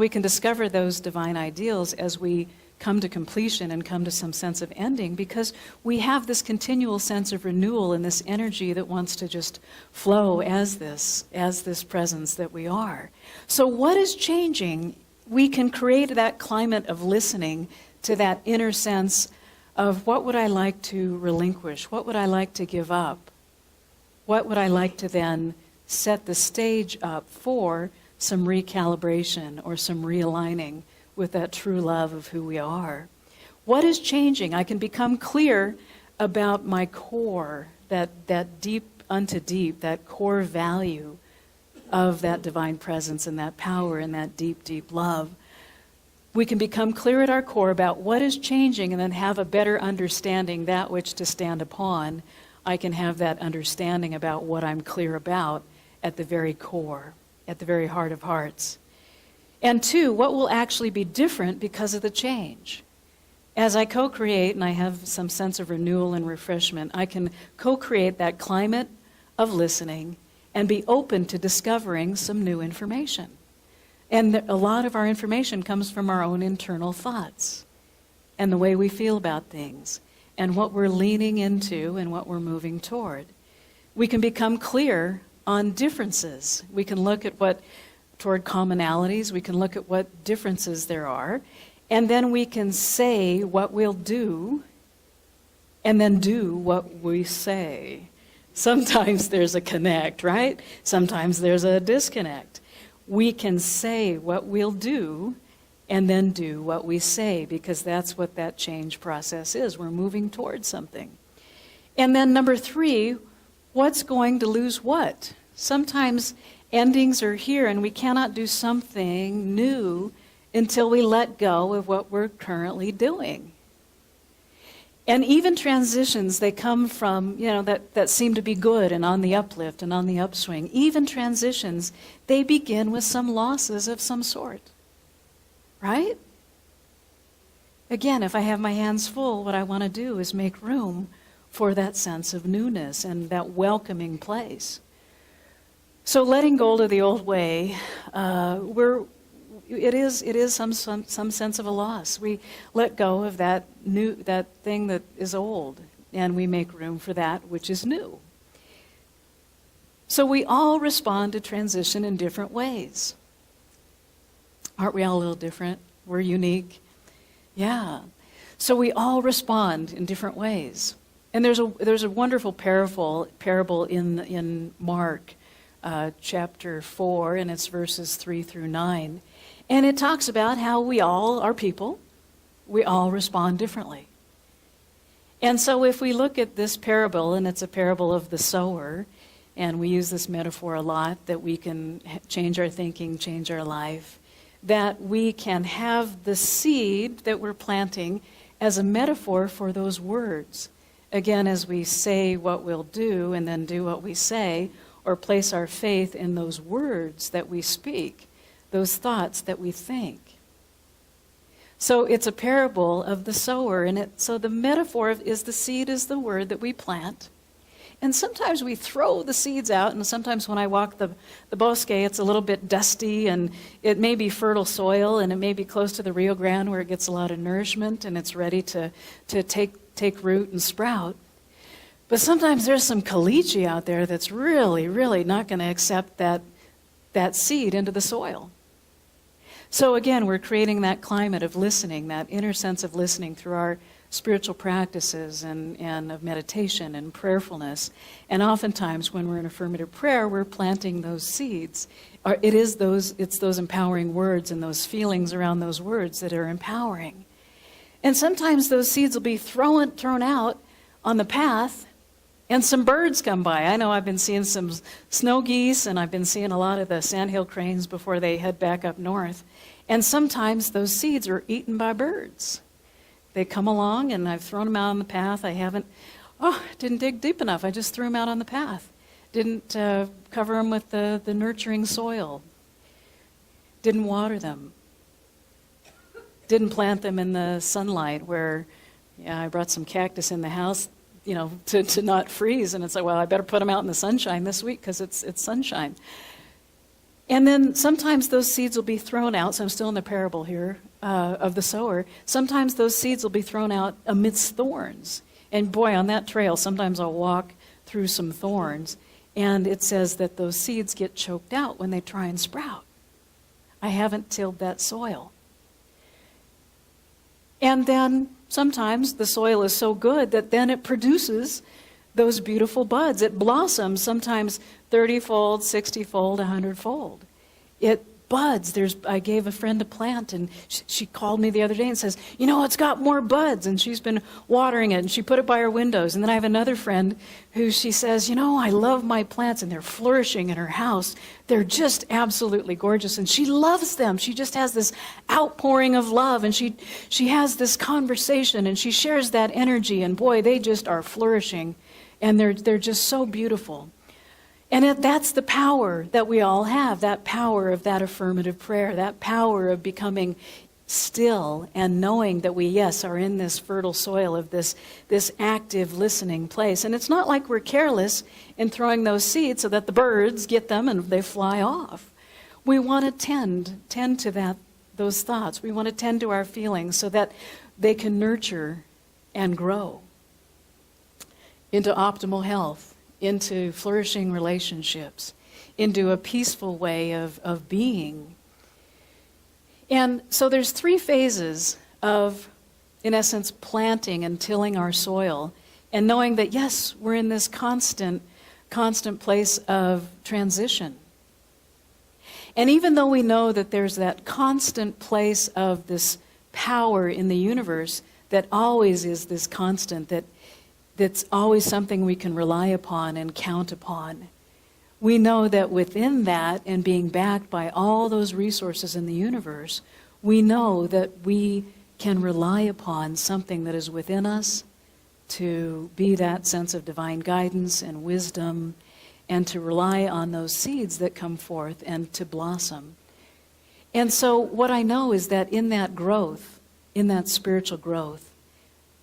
We can discover those divine ideals as we come to completion and come to some sense of ending, because we have this continual sense of renewal and this energy that wants to just flow as this presence that we are. So what is changing? We can create that climate of listening to that inner sense of, what would I like to relinquish? What would I like to give up? What would I like to then set the stage up for some recalibration or some realigning with that true love of who we are? What is changing? I can become clear about my core, that deep unto deep, that core value of that divine presence and that power and that deep, deep love. We can become clear at our core about what is changing and then have a better understanding, that which to stand upon. I can have that understanding about what I'm clear about at the very core, at the very heart of hearts. And two, what will actually be different because of the change? As I co-create and I have some sense of renewal and refreshment, I can co-create that climate of listening and be open to discovering some new information. And a lot of our information comes from our own internal thoughts and the way we feel about things and what we're leaning into and what we're moving toward. We can become clear on differences. We can look at toward commonalities, we can look at what differences there are, and then we can say what we'll do and then do what we say. Sometimes there's a connect, right? Sometimes there's a disconnect. We can say what we'll do and then do what we say, because that's what that change process is. We're moving towards something. And then number three, what's going to lose what? Sometimes endings are here and we cannot do something new until we let go of what we're currently doing. And even transitions, they come from, that seem to be good and on the uplift and on the upswing. Even transitions, they begin with some losses of some sort. Right? Again, if I have my hands full, what I want to do is make room for that sense of newness and that welcoming place. So letting go of the old way, it is some sense of a loss. We let go of that thing that is old, and we make room for that which is new. So we all respond to transition in different ways. Aren't we all a little different? We're unique. Yeah. So we all respond in different ways. And there's a wonderful parable in Mark chapter 4, and it's verses 3 through 9. And it talks about how we all are people. We all respond differently. And so if we look at this parable, and it's a parable of the sower, and we use this metaphor a lot, that we can change our thinking, change our life, that we can have the seed that we're planting as a metaphor for those words. Again, as we say what we'll do and then do what we say, or place our faith in those words that we speak, those thoughts that we think. So it's a parable of the sower, and so the metaphor is the seed is the word that we plant. And sometimes we throw the seeds out, and sometimes when I walk the bosque, it's a little bit dusty, and it may be fertile soil, and it may be close to the Rio Grande where it gets a lot of nourishment, and it's ready to take root and sprout. But sometimes there's some caliche out there that's really, really not going to accept that seed into the soil. So again, we're creating that climate of listening, that inner sense of listening through our spiritual practices and of meditation and prayerfulness. And oftentimes when we're in affirmative prayer, we're planting those seeds. It's those empowering words and those feelings around those words that are empowering. And sometimes those seeds will be thrown out on the path, and some birds come by. I know I've been seeing some snow geese, and I've been seeing a lot of the sandhill cranes before they head back up north. And sometimes those seeds are eaten by birds. They come along, and I've thrown them out on the path. Didn't dig deep enough. I just threw them out on the path. Didn't cover them with the nurturing soil. Didn't water them. Didn't plant them in the sunlight where, I brought some cactus in the house, to not freeze. And it's like, well, I better put them out in the sunshine this week because it's sunshine. And then sometimes those seeds will be thrown out. So I'm still in the parable here of the sower. Sometimes those seeds will be thrown out amidst thorns. And boy, on that trail, sometimes I'll walk through some thorns. And it says that those seeds get choked out when they try and sprout. I haven't tilled that soil. And then sometimes the soil is so good that then it produces those beautiful buds. It blossoms sometimes 30-fold, 60-fold, 100-fold. It buds. I gave a friend a plant, and she called me the other day and says, it's got more buds, and she's been watering it, and she put it by her windows. And then I have another friend who she says, I love my plants, and they're flourishing in her house. They're just absolutely gorgeous, and she loves them. She just has this outpouring of love, and she has this conversation, and she shares that energy, and boy, they just are flourishing, and they're just so beautiful. And that's the power that we all have, that power of that affirmative prayer, that power of becoming still and knowing that we, yes, are in this fertile soil of this active listening place. And it's not like we're careless in throwing those seeds so that the birds get them and they fly off. We want to tend to those thoughts. We want to tend to our feelings so that they can nurture and grow into optimal health, into flourishing relationships, into a peaceful way of being. And so there's 3 phases of, in essence, planting and tilling our soil, and knowing that, yes, we're in this constant place of transition. And even though we know that there's that constant place of this power in the universe that always is this constant, that's always something we can rely upon and count upon, we know that within that, and being backed by all those resources in the universe, we know that we can rely upon something that is within us to be that sense of divine guidance and wisdom, and to rely on those seeds that come forth and to blossom. And so what I know is that in that growth, in that spiritual growth,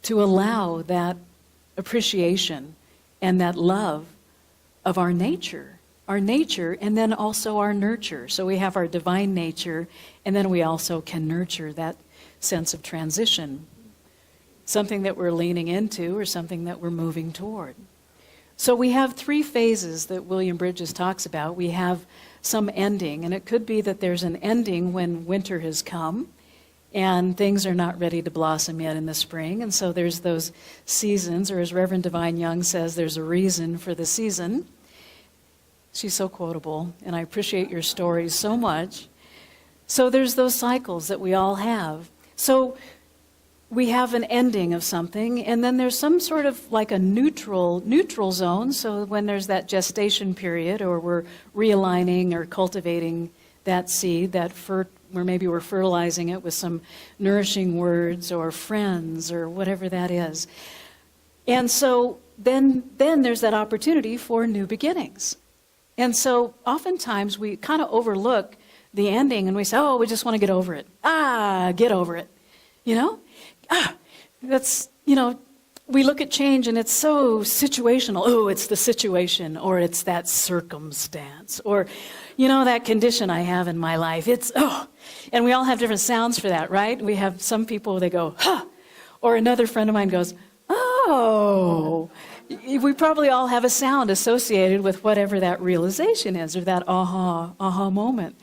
to allow that appreciation and that love of our nature, and then also our nurture. So we have our divine nature, and then we also can nurture that sense of transition, something that we're leaning into or something that we're moving toward. So we have 3 phases that William Bridges talks about. We have some ending, and it could be that there's an ending when winter has come, and things are not ready to blossom yet in the spring. And so there's those seasons, or as Reverend Divine Young says, there's a reason for the season. She's so quotable, and I appreciate your stories so much. So there's those cycles that we all have. So we have an ending of something, and then there's some sort of like a neutral zone. So when there's that gestation period, or we're realigning or cultivating that seed, where maybe we're fertilizing it with some nourishing words or friends or whatever that is. And so then there's that opportunity for new beginnings. And so oftentimes we kind of overlook the ending and we say, we just want to get over it. Get over it. That's, we look at change and it's so situational. Oh, it's the situation, or it's that circumstance, or, that condition I have in my life. And we all have different sounds for that, right? We have some people, they go, or another friend of mine goes, oh. We probably all have a sound associated with whatever that realization is, or that aha moment.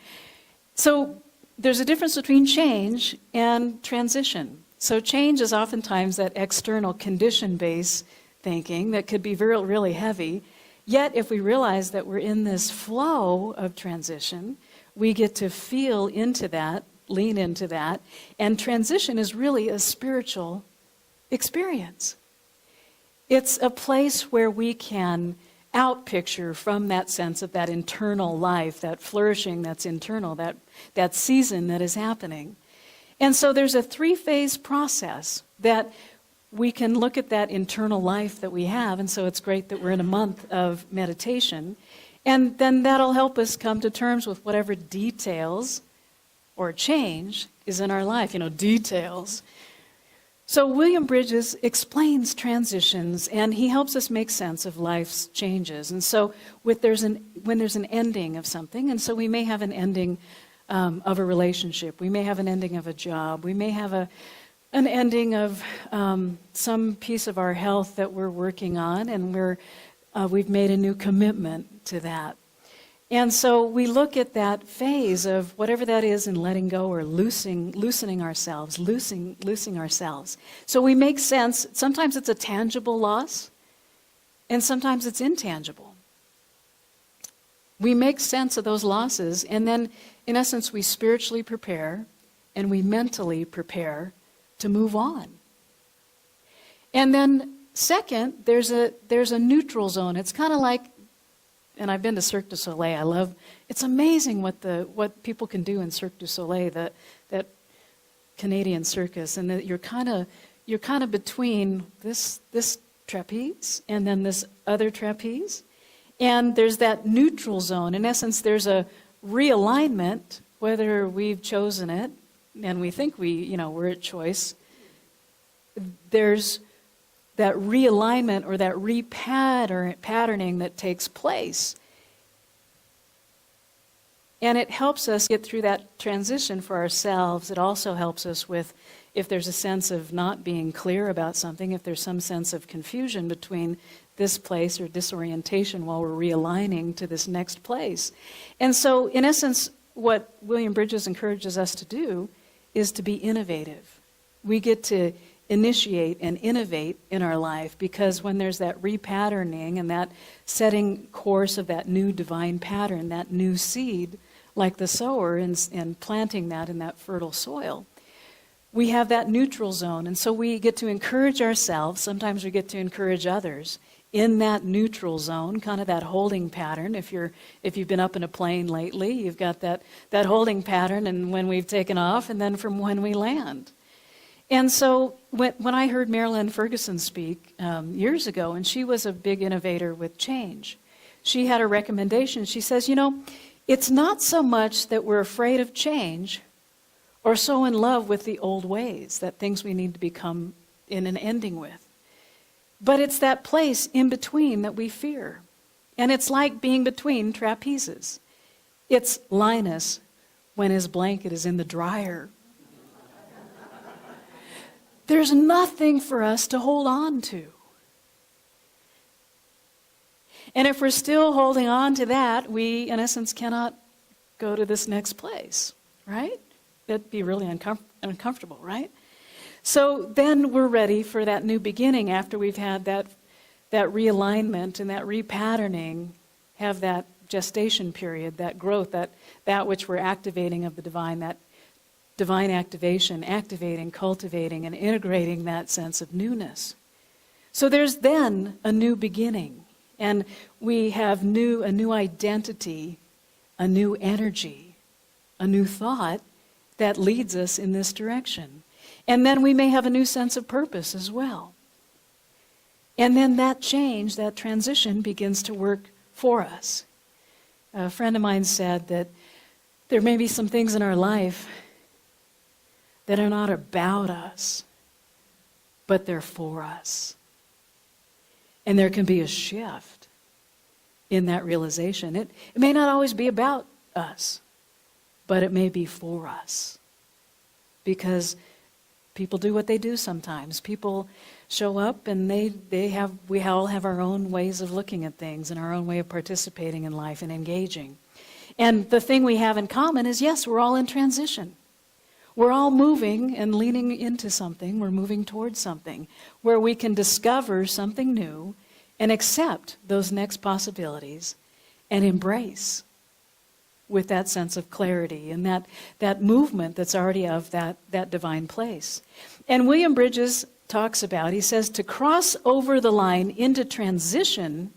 So there's a difference between change and transition. So change is oftentimes that external condition-based thinking that could be really heavy. Yet if we realize that we're in this flow of transition, we get to feel into that, lean into that, and transition is really a spiritual experience. It's a place where we can outpicture from that sense of that internal life, that flourishing that's internal, that season that is happening. And so there's a 3-phase process that we can look at that internal life that we have. And so it's great that we're in a month of meditation. And then that'll help us come to terms with whatever details or change is in our life. Details. So William Bridges explains transitions, and he helps us make sense of life's changes. And so when there's an ending of something, and so we may have an ending of a relationship, we may have an ending of a job, we may have an ending of some piece of our health that we're working on, and we've made a new commitment to that. And so we look at that phase of whatever that is in letting go or loosening ourselves, loosing ourselves. So we make sense. Sometimes it's a tangible loss, and sometimes it's intangible. We make sense of those losses, and then, in essence, we spiritually prepare and we mentally prepare to move on. And then, second, there's a neutral zone. It's kind of like, and I've been to Cirque du Soleil. It's amazing what people can do in Cirque du Soleil, that Canadian circus, and that you're kind of between this trapeze and then this other trapeze, and there's that neutral zone. In essence, there's a realignment, whether we've chosen it, and we think we're at choice. There's that realignment or that repatterning that takes place. And it helps us get through that transition for ourselves. It also helps us with, if there's a sense of not being clear about something, if there's some sense of confusion between this place or disorientation while we're realigning to this next place. And so, in essence, what William Bridges encourages us to do is to be innovative. We get to initiate and innovate in our life, because when there's that repatterning and that setting course of that new divine pattern, that new seed, like the sower and planting that in that fertile soil, we have that neutral zone. And so we get to encourage ourselves, sometimes we get to encourage others in that neutral zone, kind of that holding pattern. If you've been up in a plane lately, you've got that holding pattern, and when we've taken off and then from when we land. And so when I heard Marilyn Ferguson speak years ago, and she was a big innovator with change, she had a recommendation. She says, it's not so much that we're afraid of change or so in love with the old ways, that things we need to become in an ending with, but it's that place in between that we fear. And it's like being between trapezes. It's Linus when his blanket is in the dryer. There's nothing for us to hold on to. And if we're still holding on to that, we, in essence, cannot go to this next place, right? That'd be really uncomfortable, right? So then we're ready for that new beginning after we've had that realignment and that repatterning, have that gestation period, that growth, that which we're activating of the divine, that divine activation, activating, cultivating, and integrating that sense of newness. So there's then a new beginning, and we have a new identity, a new energy, a new thought that leads us in this direction. And then we may have a new sense of purpose as well. And then that change, that transition begins to work for us. A friend of mine said that there may be some things in our life that are not about us, but they're for us. And there can be a shift in that realization. It may not always be about us, but it may be for us. Because people do what they do sometimes. People show up and we all have our own ways of looking at things and our own way of participating in life and engaging. And the thing we have in common is, yes, we're all in transition. We're all moving and leaning into something. We're moving towards something where we can discover something new and accept those next possibilities and embrace with that sense of clarity and that movement that's already of that divine place. And William Bridges talks about, he says, to cross over the line into transition,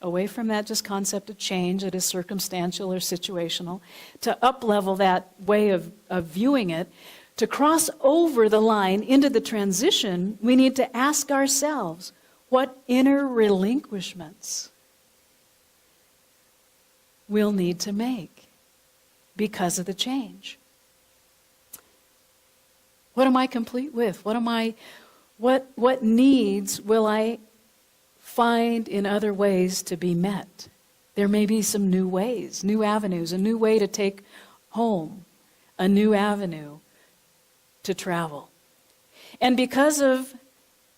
away from that just concept of change that is circumstantial or situational, to up-level that way of viewing it, to cross over the line into the transition, we need to ask ourselves, what inner relinquishments we'll need to make because of the change? What am I complete with? What needs will I find in other ways to be met? There may be some new ways, new avenues, a new way to take home, a new avenue to travel. And because of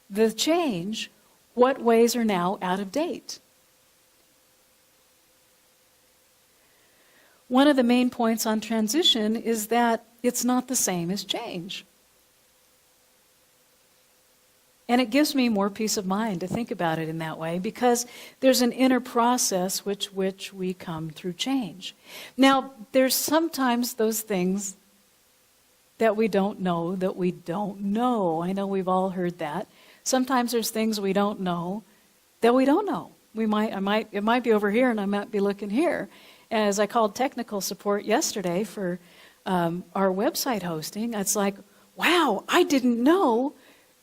the change, what ways are now out of date? One of the main points on transition is that it's not the same as change. And it gives me more peace of mind to think about it in that way, because there's an inner process which we come through change. Now, there's sometimes those things that we don't know that we don't know. I know we've all heard that. Sometimes there's things we don't know that we don't know. It might be over here and I might be looking here. As I called technical support yesterday for our website hosting, it's like, wow, I didn't know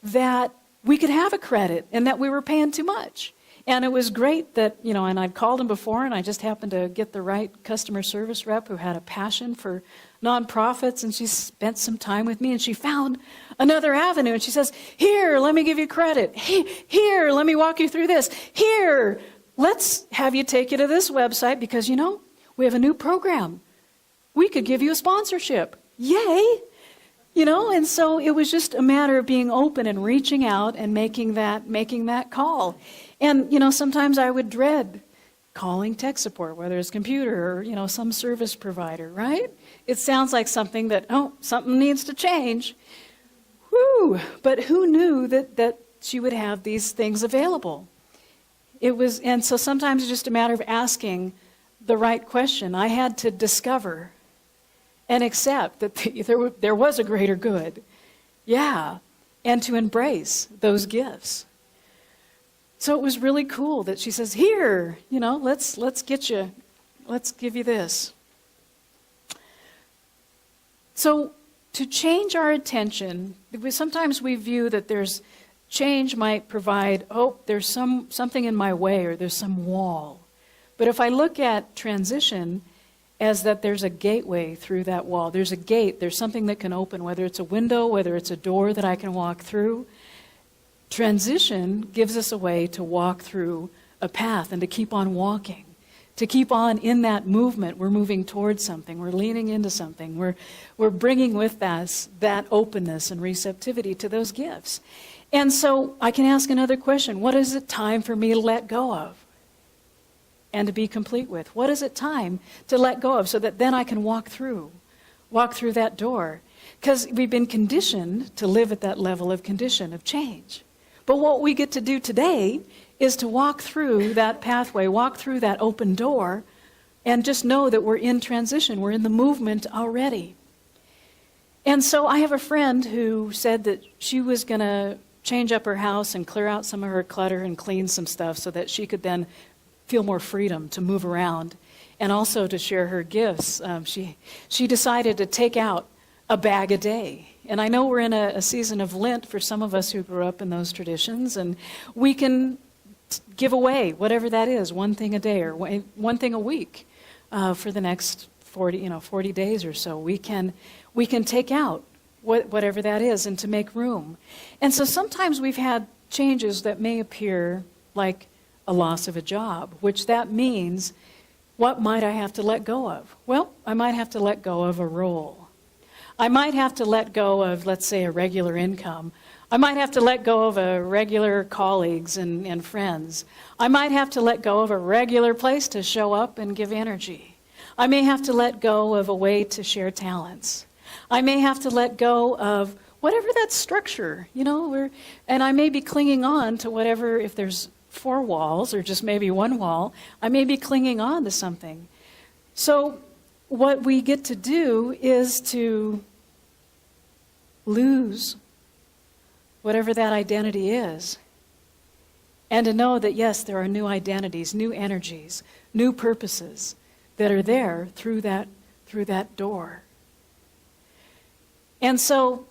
that we could have a credit and that we were paying too much. And it was great that, and I'd called him before and I just happened to get the right customer service rep who had a passion for nonprofits, and she spent some time with me and she found another avenue and she says, here, let me give you credit. Here, let me walk you through this. Here, let's have you take you to this website because, we have a new program. We could give you a sponsorship. Yay! And so it was just a matter of being open and reaching out and making that call. And, sometimes I would dread calling tech support, whether it's computer or, some service provider, right? It sounds like something that, something needs to change. Whew! But who knew that she would have these things available? And so sometimes it's just a matter of asking the right question. I had to discover and accept that there was a greater good. Yeah, and to embrace those gifts. So it was really cool that she says, here, let's give you this. So to change our attention, sometimes we view that change might provide, there's something in my way or there's some wall. But if I look at transition as that there's a gateway through that wall, there's a gate, there's something that can open, whether it's a window, whether it's a door that I can walk through. Transition gives us a way to walk through a path and to keep on walking, to keep on in that movement. We're moving towards something, we're leaning into something, we're bringing with us that openness and receptivity to those gifts. And so I can ask another question. What is it time for me to let go of and to be complete with? What is it time to let go of so that then I can walk through that door? Because we've been conditioned to live at that level of condition of change. But what we get to do today is to walk through that pathway, walk through that open door, and just know that we're in transition, we're in the movement already. And so I have a friend who said that she was going to change up her house and clear out some of her clutter and clean some stuff so that she could then feel more freedom to move around and also to share her gifts. She decided to take out a bag a day. And I know we're in a season of Lent for some of us who grew up in those traditions, and we can give away whatever that is, one thing a day or one thing a week for the next 40 days or so. We can take out whatever that is and to make room. And so sometimes we've had changes that may appear like a loss of a job, which that means, what might I have to let go of? Well, I might have to let go of a role. I might have to let go of, let's say, a regular income. I might have to let go of a regular colleagues and friends. I might have to let go of a regular place to show up and give energy. I may have to let go of a way to share talents. I may have to let go of whatever that structure, and I may be clinging on to whatever, if there's 4 walls or just maybe 1 wall, I may be clinging on to something. So what we get to do is to lose whatever that identity is, and to know that, yes, there are new identities, new energies, new purposes that are there through that door. And so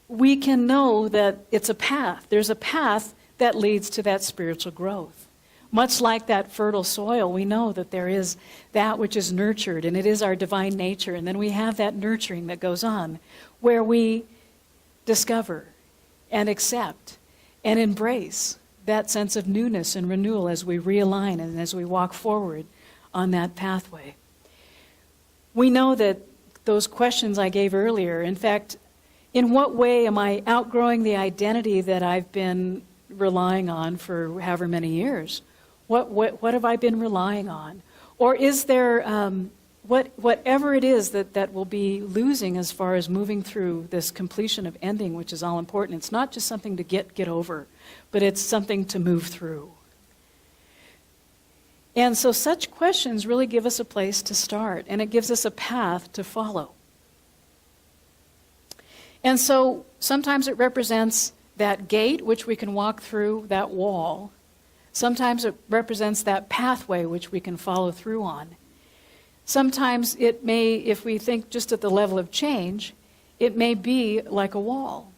we can know that it's a path. There's a path that leads to that spiritual growth. Much like that fertile soil, we know that there is that which is nurtured, and it is our divine nature. And then we have that nurturing that goes on, where we discover and accept and embrace that sense of newness and renewal as we realign and as we walk forward on that pathway. We know that those questions I gave earlier, in fact, in what way am I outgrowing the identity that I've been relying on for however many years? What have I been relying on? Or is there, whatever it is that will be losing as far as moving through this completion of ending, which is all important. It's not just something to get over, but it's something to move through. And so such questions really give us a place to start, and it gives us a path to follow. And so sometimes it represents that gate which we can walk through, that wall. Sometimes it represents that pathway which we can follow through on. Sometimes it may, if we think just at the level of change, it may be like a wall.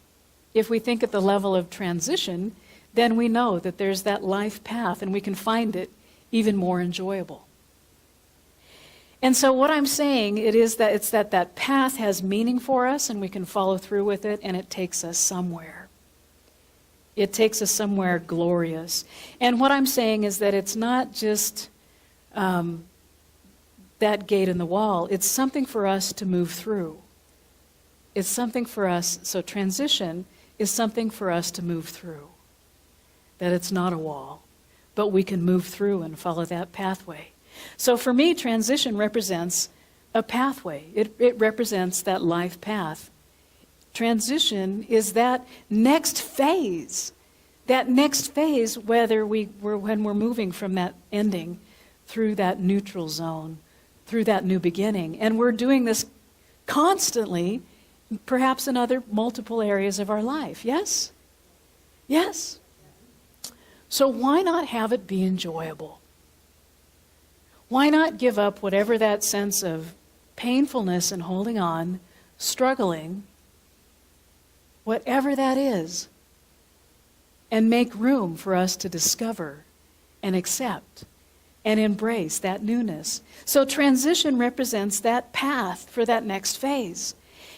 If we think at the level of transition, then we know that there's that life path and we can find it even more enjoyable. And so what I'm saying, it's that path has meaning for us and we can follow through with it, and it takes us somewhere. It takes us somewhere glorious. And what I'm saying is that it's not just that gate in the wall. It's something for us to move through. It's something for us, so transition is something for us to move through. That it's not a wall, but we can move through and follow that pathway. So for me, transition represents a pathway. It represents that life path. Transition is that next phase. That next phase, when we're moving from that ending through that neutral zone, through that new beginning. And we're doing this constantly, perhaps in other multiple areas of our life. Yes? Yes. So why not have it be enjoyable? Why not give up whatever that sense of painfulness and holding on, struggling, whatever that is, and make room for us to discover and accept and embrace that newness. So transition represents that path for that next phase.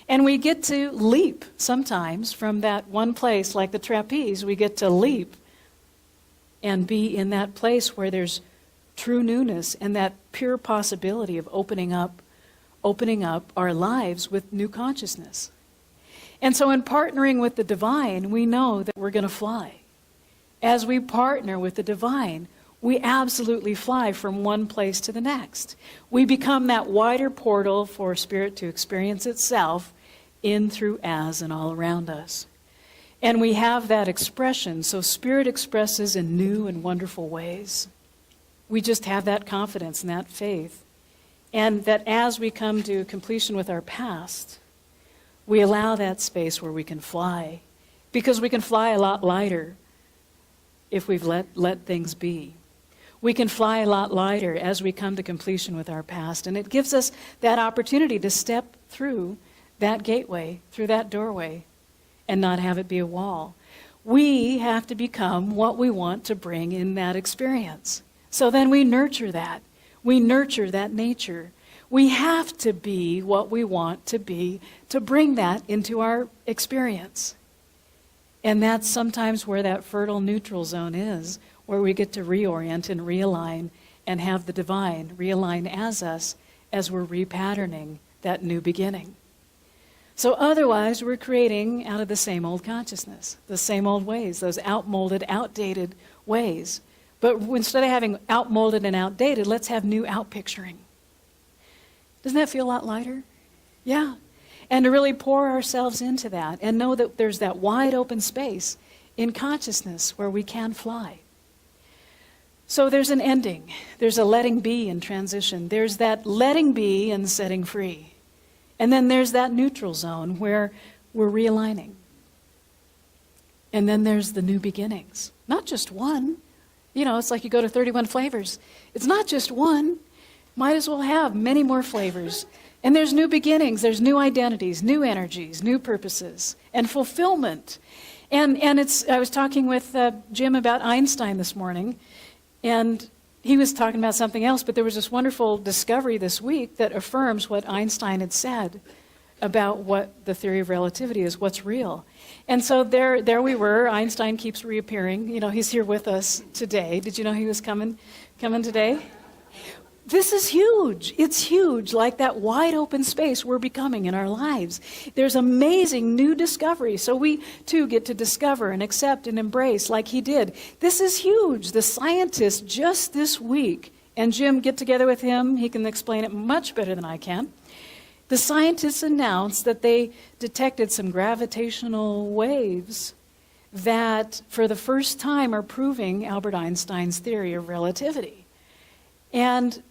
And we get to leap sometimes from that one place, like the trapeze, we get to leap and be in that place where there's true newness and that pure possibility of opening up our lives with new consciousness. And so in partnering with the divine, we know that we're going to fly. As we partner with the divine, we absolutely fly from one place to the next. We become that wider portal for spirit to experience itself in, through, as, and all around us. And we have that expression, so spirit expresses in new and wonderful ways. We just have that confidence and that faith. And that as we come to completion with our past, we allow that space where we can fly. Because we can fly a lot lighter if we've let things be. We can fly a lot lighter as we come to completion with our past. And it gives us that opportunity to step through that gateway, through that doorway, and not have it be a wall. We have to become what we want to bring in that experience. So then we nurture that. We nurture that nature. We have to be what we want to be to bring that into our experience. And that's sometimes where that fertile neutral zone is, where we get to reorient and realign and have the divine realign as us as we're repatterning that new beginning. So otherwise, we're creating out of the same old consciousness, the same old ways, those outmolded, outdated ways. But instead of having outmolded and outdated, let's have new outpicturing. Doesn't that feel a lot lighter? Yeah. And to really pour ourselves into that and know that there's that wide open space in consciousness where we can fly. So there's an ending. There's a letting be in transition. There's that letting be and setting free. And then there's that neutral zone where we're realigning. And then there's the new beginnings. Not just one. You know, it's like you go to 31 flavors. It's not just one. Might as well have many more flavors. And there's new beginnings, there's new identities, new energies, new purposes, and fulfillment. And I was talking with Jim about Einstein this morning, and he was talking about something else, but there was this wonderful discovery this week that affirms what Einstein had said about what the theory of relativity is, what's real. And so there we were. Einstein keeps reappearing. You know, he's here with us today. Did you know he was coming today? This is huge. It's huge, like that wide open space we're becoming in our lives. There's amazing new discovery. So we too get to discover and accept and embrace like he did. This is huge. The scientists just this week, and Jim, get together with him. He can explain it much better than I can. The scientists announced that they detected some gravitational waves that, for the first time, are proving Albert Einstein's theory of relativity. And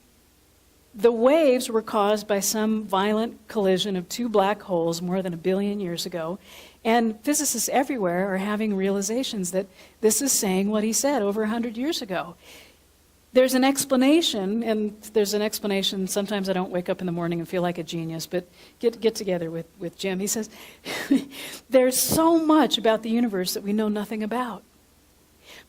the waves were caused by some violent collision of two black holes more than 1 billion years ago. And physicists everywhere are having realizations that this is saying what he said over 100 years ago. There's an explanation, and there's an explanation. Sometimes I don't wake up in the morning and feel like a genius, but get together with Jim. He says, there's so much about the universe that we know nothing about.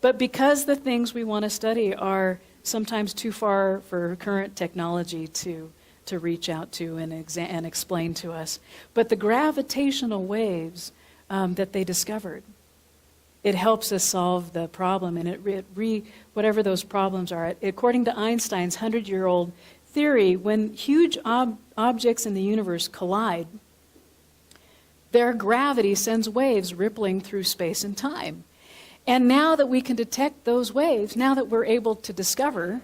But because the things we want to study are sometimes too far for current technology to reach out to and explain to us, but the gravitational waves that they discovered, it helps us solve the problem, and whatever those problems are. According to Einstein's 100-year-old theory, when huge objects in the universe collide, their gravity sends waves rippling through space and time. And now that we can detect those waves, now that we're able to discover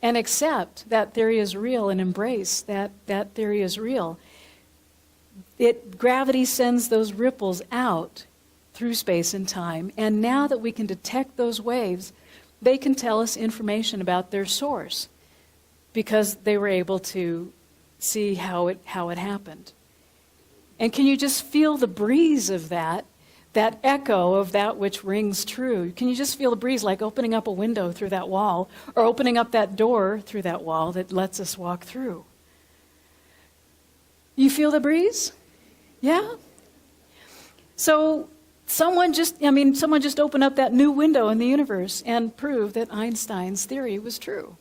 and accept that theory is real and embrace that theory is real, gravity sends those ripples out through space and time. And now that we can detect those waves, they can tell us information about their source because they were able to see how it happened. And can you just feel the breeze of that echo of that which rings true? Can you just feel the breeze, like opening up a window through that wall or opening up that door through that wall that lets us walk through? You feel the breeze? Yeah? So someone just opened up that new window in the universe and proved that Einstein's theory was true.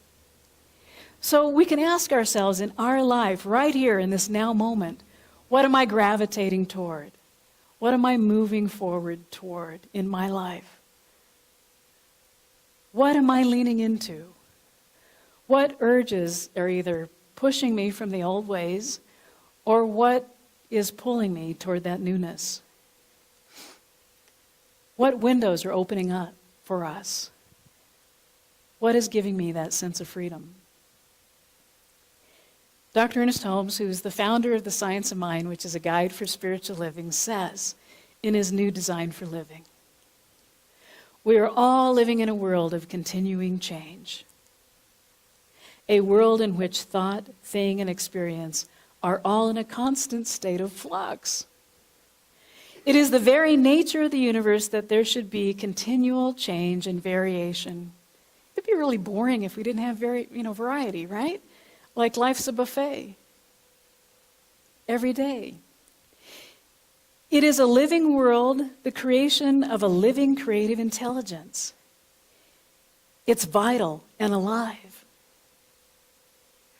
So we can ask ourselves in our life, right here in this now moment, what am I gravitating toward? What am I moving forward toward in my life? What am I leaning into? What urges are either pushing me from the old ways, or what is pulling me toward that newness? What windows are opening up for us? What is giving me that sense of freedom? Dr. Ernest Holmes, who is the founder of the Science of Mind, which is a guide for spiritual living, says in his new Design for Living, we are all living in a world of continuing change, a world in which thought, thing, and experience are all in a constant state of flux. It is the very nature of the universe that there should be continual change and variation. It'd be really boring if we didn't have variety, right? Like life's a buffet every day. It is a living world, the creation of a living creative intelligence. It's vital and alive.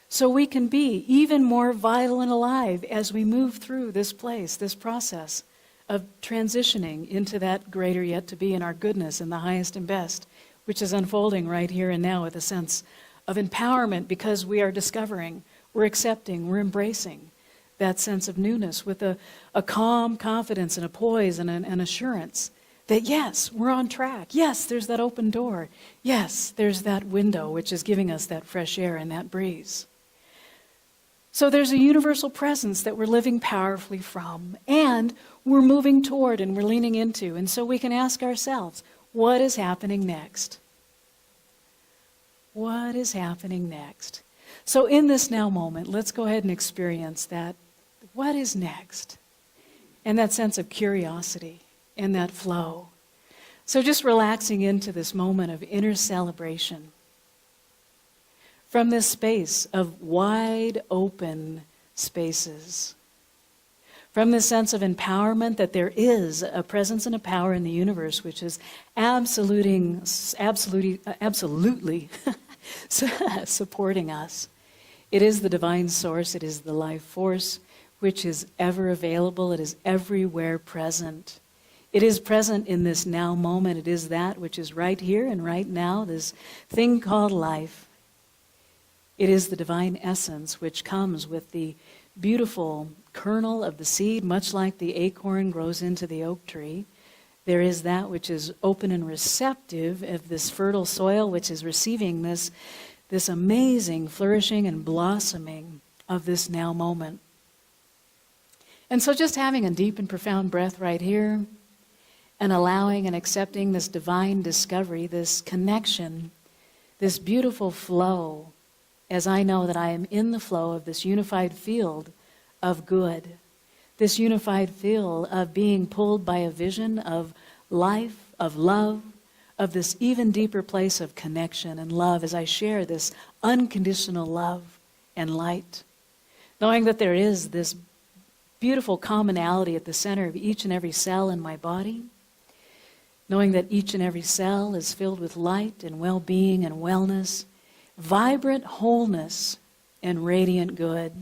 So we can be even more vital and alive as we move through this place, this process of transitioning into that greater yet to be in our goodness and the highest and best, which is unfolding right here and now with a sense of empowerment because we are discovering, we're accepting, we're embracing that sense of newness with a calm confidence and a poise and an assurance that yes, we're on track. Yes, there's that open door. Yes, there's that window which is giving us that fresh air and that breeze. So there's a universal presence that we're living powerfully from, and we're moving toward and we're leaning into. And so we can ask ourselves, what is happening next? What is happening next? So in this now moment, let's go ahead and experience that. What is next? And that sense of curiosity and that flow. So just relaxing into this moment of inner celebration. From this space of wide open spaces. From this sense of empowerment that there is a presence and a power in the universe which is absolutely supporting us. It is the divine source. It is the life force which is ever available. It is everywhere present. It is present in this now moment. It is that which is right here and right now, this thing called life. It is the divine essence which comes with the beautiful kernel of the seed, much like the acorn grows into the oak tree. There is that which is open and receptive of this fertile soil, which is receiving this amazing flourishing and blossoming of this now moment. And so just having a deep and profound breath right here and allowing and accepting this divine discovery, this connection, this beautiful flow, as I know that I am in the flow of this unified field of good, this unified field of being pulled by a vision of life, of love, of this even deeper place of connection and love as I share this unconditional love and light. Knowing that there is this beautiful commonality at the center of each and every cell in my body. Knowing that each and every cell is filled with light and well-being and wellness, vibrant wholeness and radiant good.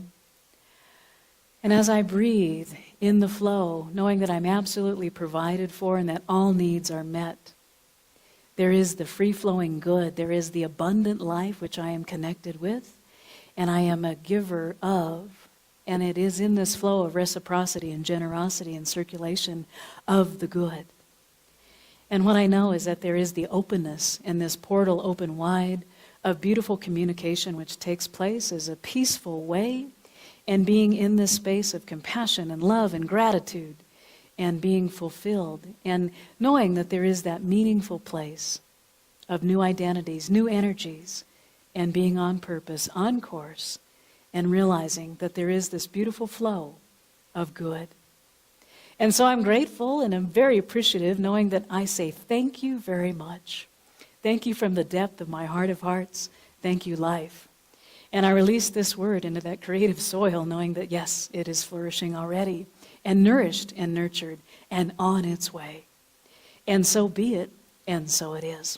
And as I breathe in the flow, knowing that I'm absolutely provided for and that all needs are met, there is the free-flowing good, there is the abundant life which I am connected with, and I am a giver of, and it is in this flow of reciprocity and generosity and circulation of the good. And what I know is that there is the openness in this portal open wide of beautiful communication which takes place as a peaceful way, and being in this space of compassion and love and gratitude and being fulfilled, and knowing that there is that meaningful place of new identities, new energies, and being on purpose, on course, and realizing that there is this beautiful flow of good. And so I'm grateful and I'm very appreciative knowing that I say thank you very much. Thank you from the depth of my heart of hearts. Thank you, life. And I release this word into that creative soil knowing that yes, it is flourishing already and nourished and nurtured and on its way. And so be it, and so it is.